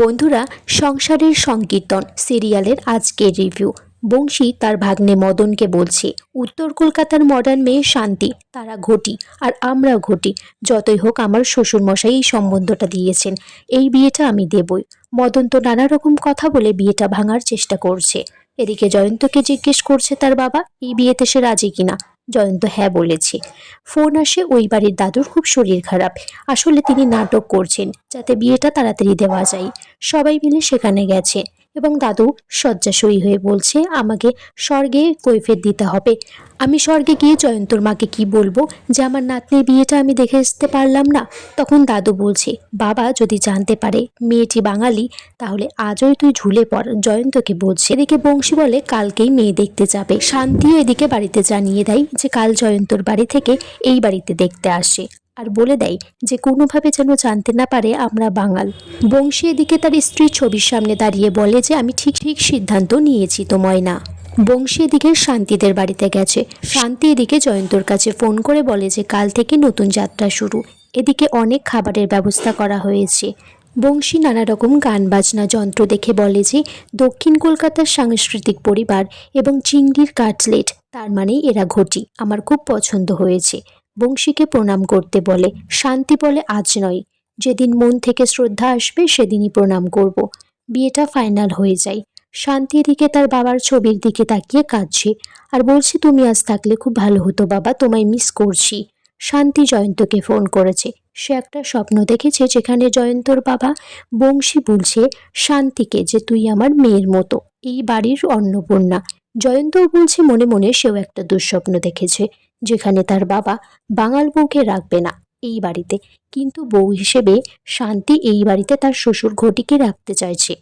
বন্ধুরা, সংসারের সংকীর্তন সিরিয়ালের আজকের রিভিউ। বংশী তার ভাগ্নে মদনকে বলছে, উত্তর কলকাতার মডার্ন মেয়ে শান্তি, তারা ঘটি আর আমরাও ঘটি। যতই হোক আমার শ্বশুরমশাই এই সম্বন্ধটা দিয়েছেন, এই বিয়েটা আমি দেবই। মদন তো নানা রকম কথা বলে বিয়েটা ভাঙার চেষ্টা করছে। এদিকে জয়ন্তকে জিজ্ঞেস করছে তার বাবা এই বিয়েতে সে রাজি কিনা। জয়ন্ত হ্যাঁ বলেছে। ফোন আসে ওই বাড়ির দাদুর খুব শরীর খারাপ, আসলে তিনি নাটক করছেন যাতে বিয়েটা তাড়াতাড়ি দেওয়া যায়। সবাই মিলে সেখানে গেছে এবং দাদু শয্যাশয়ী হয়ে বলছে আমাকে স্বর্গে কৈফিয়ত দিতে হবে। আমি স্বর্গে গিয়ে জয়ন্তর মাকে কি বলবো যে আমার নাতনির বিয়েটা আমি দেখে আসতে পারলাম না। তখন দাদু বলছে, বাবা যদি জানতে পারে মেয়েটি বাঙালি তাহলে আজই তুই ঝুলে পড়। জয়ন্তকে বলছে। এদিকে বংশী বলে কালকেই মেয়ে দেখতে যাবে। শান্তিও এদিকে বাড়িতে জানিয়ে দেয় যে কাল জয়ন্তর বাড়ি থেকে এই বাড়িতে দেখতে আসে, আর বলে দেয় যে কোনোভাবে যেন জানতে না পারে আমরা বাঙাল। বংশী এদিকে তার স্ত্রীর ছবির সামনে দাঁড়িয়ে বলে যে আমি ঠিক ঠিক সিদ্ধান্ত নিয়েছি তো ময়না। বংশী এদিকে শান্তিদের বাড়িতে গেছে। শান্তি এদিকে জয়ন্তর কাছে ফোন করে বলে যে কাল থেকে নতুন যাত্রা শুরু। এদিকে অনেক খাবারের ব্যবস্থা করা হয়েছে। বংশী নানা রকম গান বাজনা যন্ত্র দেখে বলে যে দক্ষিণ কলকাতার সাংস্কৃতিক পরিবার এবং চিংড়ির কাটলেট, তার মানে এরা ঘটি, আমার খুব পছন্দ হয়েছে। বংশীকে প্রণাম করতে বলে। শান্তি বলে আজ নয়, যেদিন মন থেকে শ্রদ্ধা আসবে সেদিনই প্রণাম করব। বিয়েটা ফাইনাল হয়ে যায়। শান্তি এদিকে তার বাবার ছবির দিকে তাকিয়ে কাঁদছে আর বলছে তুমি আজ থাকলে খুব ভালো হতো বাবা, তোমায় মিস করছি। শান্তি জয়ন্তকে ফোন করেছে। সে একটা স্বপ্ন দেখেছে যেখানে জয়ন্তর বাবা বংশী বলছে শান্তিকে যে তুই আমার মেয়ের মতো, এই বাড়ির অন্নপূর্ণা। জয়ন্তও বলছে মনে মনে সেও একটা দুঃস্বপ্ন দেখেছে যেখানে তার বাবা বাঙাল বউকে রাখবে না এই বাড়িতে, কিন্তু বউ হিসেবে শান্তি এই বাড়িতে তার শ্বশুর ঘটিকে রাখতে চাইছে।